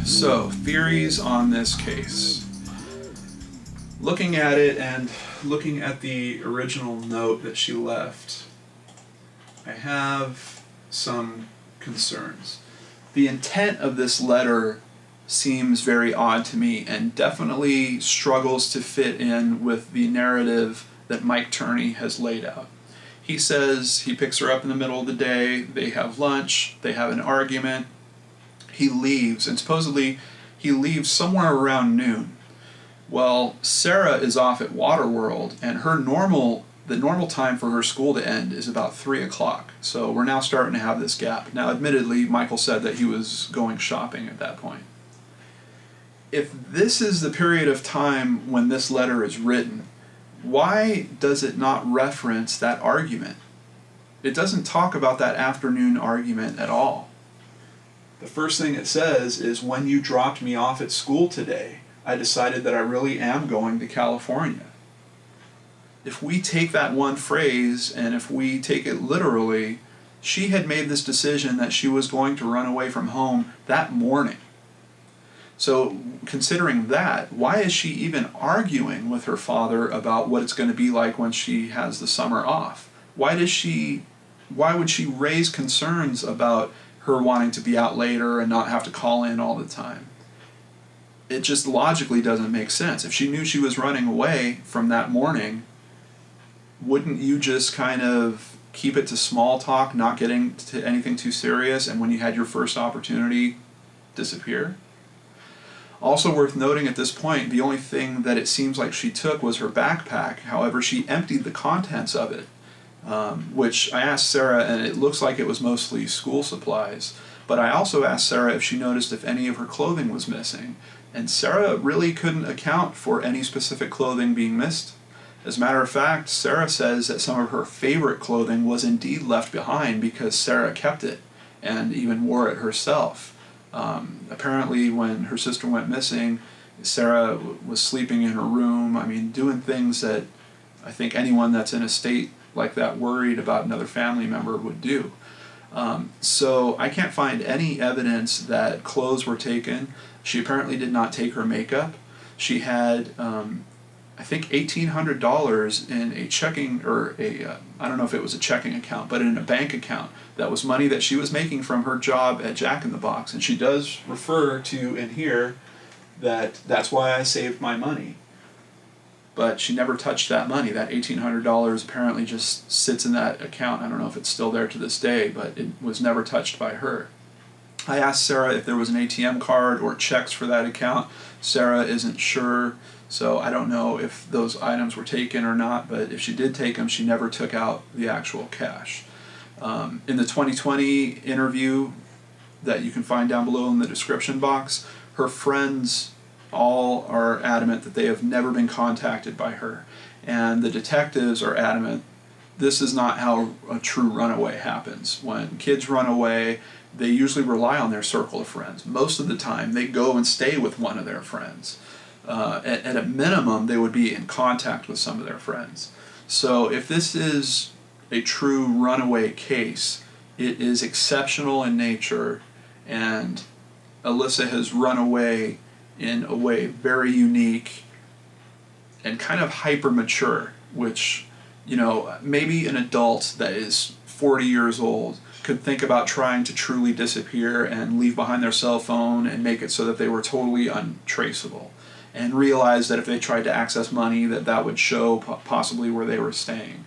So, theories on this case. Looking at it and looking at the original note that she left, I have some concerns. The intent of this letter seems very odd to me and definitely struggles to fit in with the narrative that Mike Turney has laid out. He says he picks her up in the middle of the day, they have lunch, they have an argument, he leaves, and supposedly he leaves somewhere around noon. Well, Sarah is off at Waterworld, and the normal time for her school to end is about 3 o'clock. So we're now starting to have this gap. Now, admittedly, Michael said that he was going shopping at that point. If this is the period of time when this letter is written, why does it not reference that argument? It doesn't talk about that afternoon argument at all. The first thing it says is, when you dropped me off at school today, I decided that I really am going to California. If we take that one phrase and if we take it literally, she had made this decision that she was going to run away from home that morning. So considering that, why is she even arguing with her father about what it's going to be like when she has the summer off? Why would she raise concerns about her wanting to be out later and not have to call in all the time? It just logically doesn't make sense. If she knew she was running away from that morning, wouldn't you just kind of keep it to small talk, not getting to anything too serious, and when you had your first opportunity, disappear? Also worth noting at this point, the only thing that it seems like she took was her backpack. However, she emptied the contents of it, which I asked Sarah, and it looks like it was mostly school supplies. But I also asked Sarah if she noticed if any of her clothing was missing, and Sarah really couldn't account for any specific clothing being missed. As a matter of fact, Sarah says that some of her favorite clothing was indeed left behind because Sarah kept it and even wore it herself. Apparently, when her sister went missing, Sarah was sleeping in her room, doing things that I think anyone that's in a state like that worried about another family member would do. So I can't find any evidence that clothes were taken. She apparently did not take her makeup. She had, I think, $1,800 in a checking, or I don't know if it was a checking account, but in a bank account. That was money that she was making from her job at Jack in the Box. And she does refer to in here that that's why I saved my money. But she never touched that money. That $1,800 apparently just sits in that account. I don't know if it's still there to this day, but it was never touched by her. I asked Sarah if there was an ATM card or checks for that account. Sarah isn't sure, so I don't know if those items were taken or not, but if she did take them, she never took out the actual cash. In the 2020 interview that you can find down below in the description box, her friends all are adamant that they have never been contacted by her. And the detectives are adamant this is not how a true runaway happens. When kids run away, they usually rely on their circle of friends. Most of the time, they go and stay with one of their friends. At a minimum, they would be in contact with some of their friends. So if this is a true runaway case, it is exceptional in nature, and Alissa has run away in a way very unique and kind of hyper mature, which, maybe an adult that is 40 years old could think about trying to truly disappear and leave behind their cell phone and make it so that they were totally untraceable, and realize that if they tried to access money, that would show possibly where they were staying.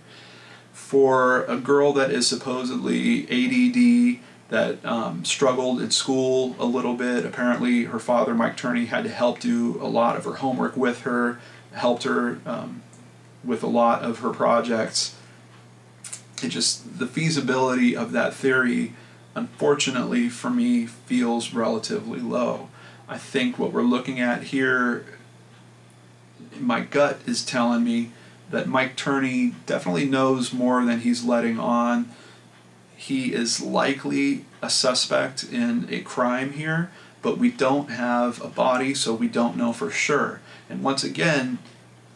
For a girl that is supposedly ADD, that struggled in school a little bit. Apparently her father, Mike Turney, had to help do a lot of her homework with her, helped her with a lot of her projects. The feasibility of that theory, unfortunately for me, feels relatively low. I think what we're looking at here, my gut is telling me that Mike Turney definitely knows more than he's letting on. He is likely a suspect in a crime here, but we don't have a body, so we don't know for sure. And once again,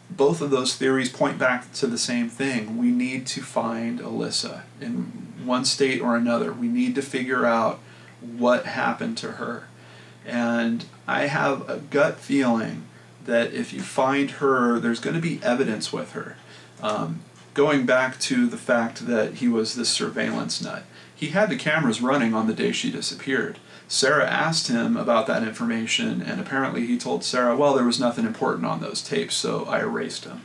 both of those theories point back to the same thing. We need to find Alissa in one state or another. We need to figure out what happened to her. And I have a gut feeling that if you find her, there's going to be evidence with her. Going back to the fact that he was this surveillance nut. He had the cameras running on the day she disappeared. Sarah asked him about that information, and apparently he told Sarah, well, there was nothing important on those tapes, so I erased them.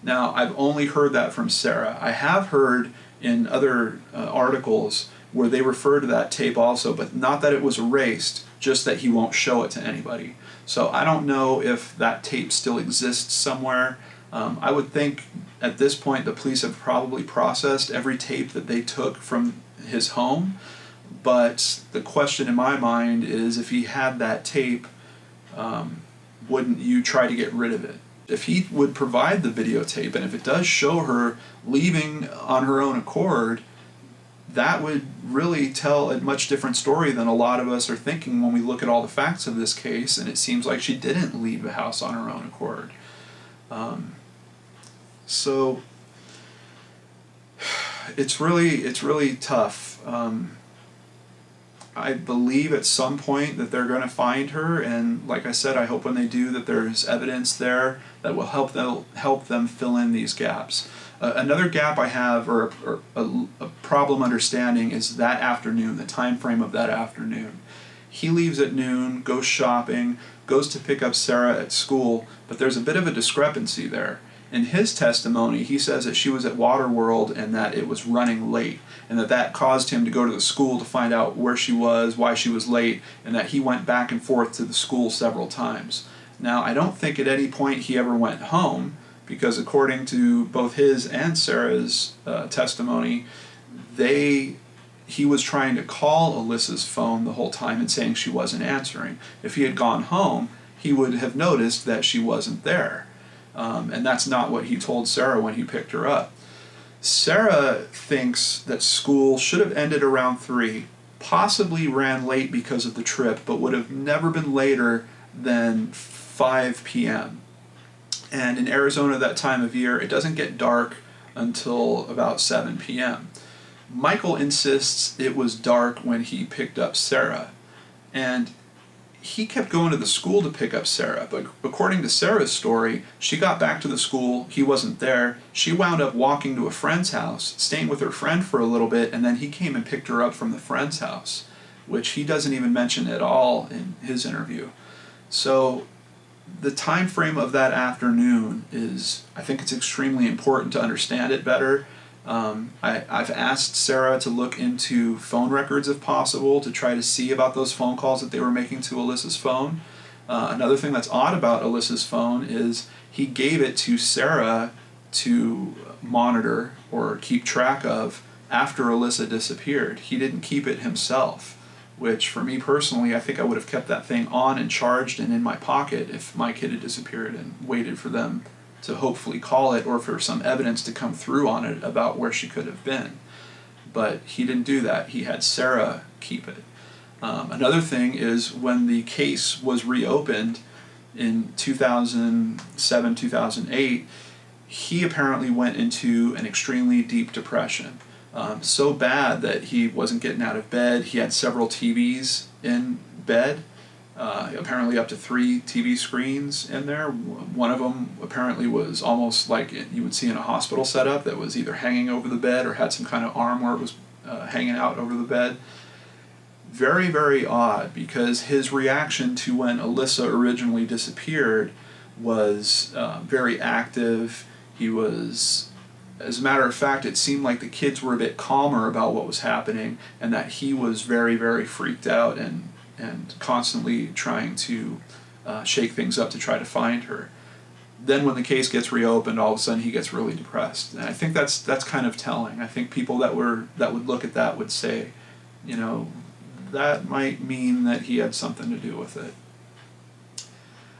Now, I've only heard that from Sarah. I have heard in other articles where they refer to that tape also, but not that it was erased, just that he won't show it to anybody. So I don't know if that tape still exists somewhere. I would think at this point the police have probably processed every tape that they took from his home, but the question in my mind is, if he had that tape, wouldn't you try to get rid of it? If he would provide the videotape, and if it does show her leaving on her own accord, that would really tell a much different story than a lot of us are thinking when we look at all the facts of this case, and it seems like she didn't leave the house on her own accord. So it's really tough. I believe at some point that they're going to find her, and like I said, I hope when they do that there's evidence there that will help them fill in these gaps. Another gap I have, or a problem understanding, is that afternoon, the time frame of that afternoon. He leaves at noon, goes shopping, goes to pick up Sarah at school, but there's a bit of a discrepancy there. In his testimony, he says that she was at Waterworld and that it was running late, and that caused him to go to the school to find out where she was, why she was late, and that he went back and forth to the school several times. Now, I don't think at any point he ever went home, because according to both his and Sarah's testimony, he was trying to call Alissa's phone the whole time and saying she wasn't answering. If he had gone home, he would have noticed that she wasn't there. And that's not what he told Sarah when he picked her up. Sarah thinks that school should have ended around 3, possibly ran late because of the trip, but would have never been later than 5 p.m. And in Arizona that time of year, it doesn't get dark until about 7 p.m. Michael insists it was dark when he picked up Sarah, and he kept going to the school to pick up Sarah, but according to Sarah's story, she got back to the school, he wasn't there, she wound up walking to a friend's house, staying with her friend for a little bit, and then he came and picked her up from the friend's house, which he doesn't even mention at all in his interview. So the time frame of that afternoon is, I think it's extremely important to understand it better. I've asked Sarah to look into phone records if possible to try to see about those phone calls that they were making to Alissa's phone. Another thing that's odd about Alissa's phone is he gave it to Sarah to monitor or keep track of after Alissa disappeared. He didn't keep it himself, which for me personally, I think I would have kept that thing on and charged and in my pocket if my kid had disappeared and waited for them to hopefully call it or for some evidence to come through on it about where she could have been. But he didn't do that. He had Sarah keep it. Another thing is when the case was reopened in 2007, 2008, he apparently went into an extremely deep depression. So bad that he wasn't getting out of bed. He had several TVs in bed. Apparently up to 3 TV screens in there. One of them apparently was almost like you would see in a hospital setup that was either hanging over the bed or had some kind of arm where it was hanging out over the bed. Very, very odd, because his reaction to when Alissa originally disappeared was very active. He was, as a matter of fact, it seemed like the kids were a bit calmer about what was happening, and that he was very, very freaked out and constantly trying to shake things up to try to find her. Then when the case gets reopened, all of a sudden he gets really depressed. And I think that's kind of telling. I think people that would look at that would say, you know, that might mean that he had something to do with it.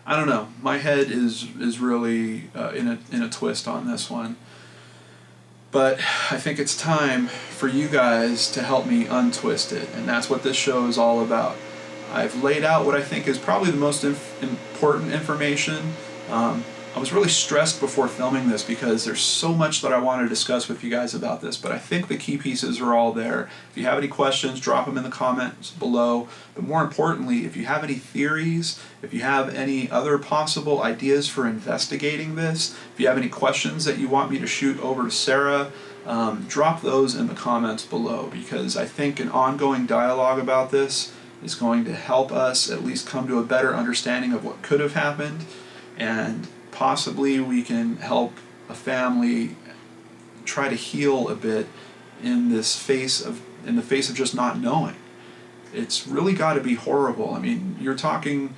I don't know. My head is really in a twist on this one. But I think it's time for you guys to help me untwist it, and that's what this show is all about. I've laid out what I think is probably the most important information. I was really stressed before filming this because there's so much that I want to discuss with you guys about this, but I think the key pieces are all there. If you have any questions, drop them in the comments below. But more importantly, if you have any theories, if you have any other possible ideas for investigating this, if you have any questions that you want me to shoot over to Sarah, drop those in the comments below, because I think an ongoing dialogue about this is going to help us at least come to a better understanding of what could have happened, and possibly we can help a family try to heal a bit in the face of just not knowing. It's really got to be horrible. I mean, you're talking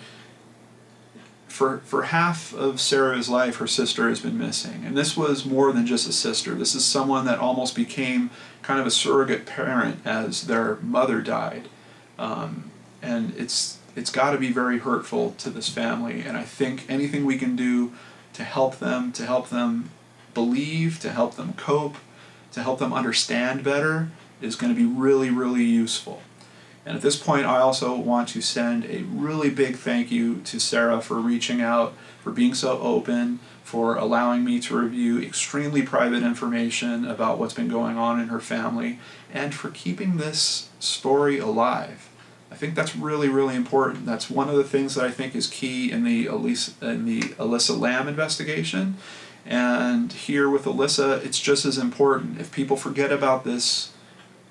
for half of Sarah's life, her sister has been missing, and this was more than just a sister. This is someone that almost became kind of a surrogate parent as their mother died, and it's got to be very hurtful to this family. And I think anything we can do to help them believe, to help them cope, to help them understand better is going to be really, really useful. And at this point, I also want to send a really big thank you to Sarah for reaching out, for being so open, for allowing me to review extremely private information about what's been going on in her family, and for keeping this story alive. I think that's really, really important. That's one of the things that I think is key in the Alissa Lamb investigation. And here with Alissa, it's just as important. If people forget about this,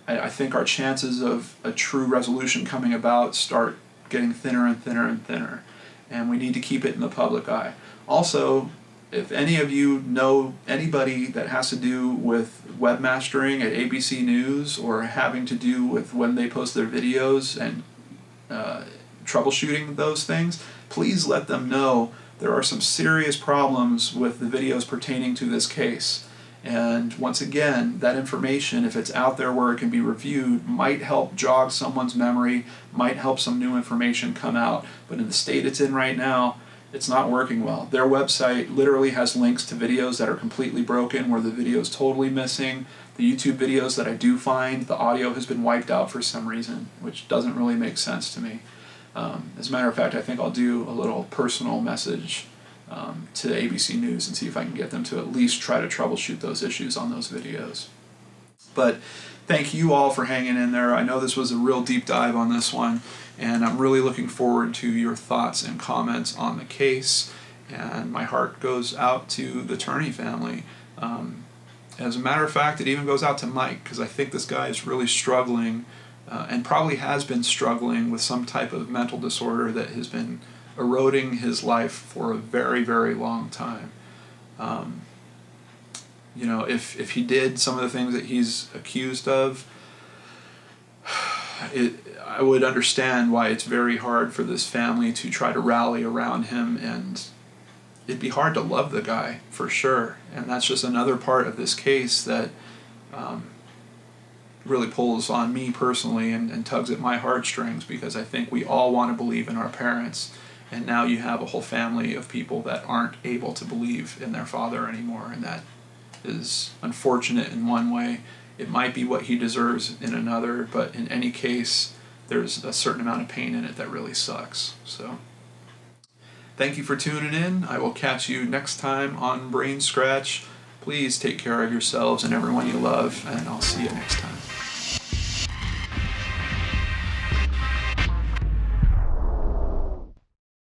I think our chances of a true resolution coming about start getting thinner and thinner and thinner. And we need to keep it in the public eye. Also, if any of you know anybody that has to do with webmastering at ABC News, or having to do with when they post their videos and troubleshooting those things, please let them know there are some serious problems with the videos pertaining to this case. And once again, that information, if it's out there where it can be reviewed, might help jog someone's memory, might help some new information come out. But in the state it's in right now, it's not working well. Their website literally has links to videos that are completely broken, where the video is totally missing. The YouTube videos that I do find, the audio has been wiped out for some reason, which doesn't really make sense to me. As a matter of fact, I think I'll do a little personal message to ABC News and see if I can get them to at least try to troubleshoot those issues on those videos. But thank you all for hanging in there. I know this was a real deep dive on this one, and I'm really looking forward to your thoughts and comments on the case. And my heart goes out to the Turney family. As a matter of fact, it even goes out to Mike, because I think this guy is really struggling, and probably has been struggling with some type of mental disorder that has been eroding his life for a very, very long time. You know, if he did some of the things that he's accused of, I would understand why it's very hard for this family to try to rally around him, and it'd be hard to love the guy, for sure. And that's just another part of this case that really pulls on me personally and tugs at my heartstrings, because I think we all want to believe in our parents, and now you have a whole family of people that aren't able to believe in their father anymore, and that is unfortunate in one way. It might be what he deserves in another, but in any case, there's a certain amount of pain in it that really sucks. So, thank you for tuning in. I will catch you next time on BrainScratch. Please take care of yourselves and everyone you love, and I'll see you next time.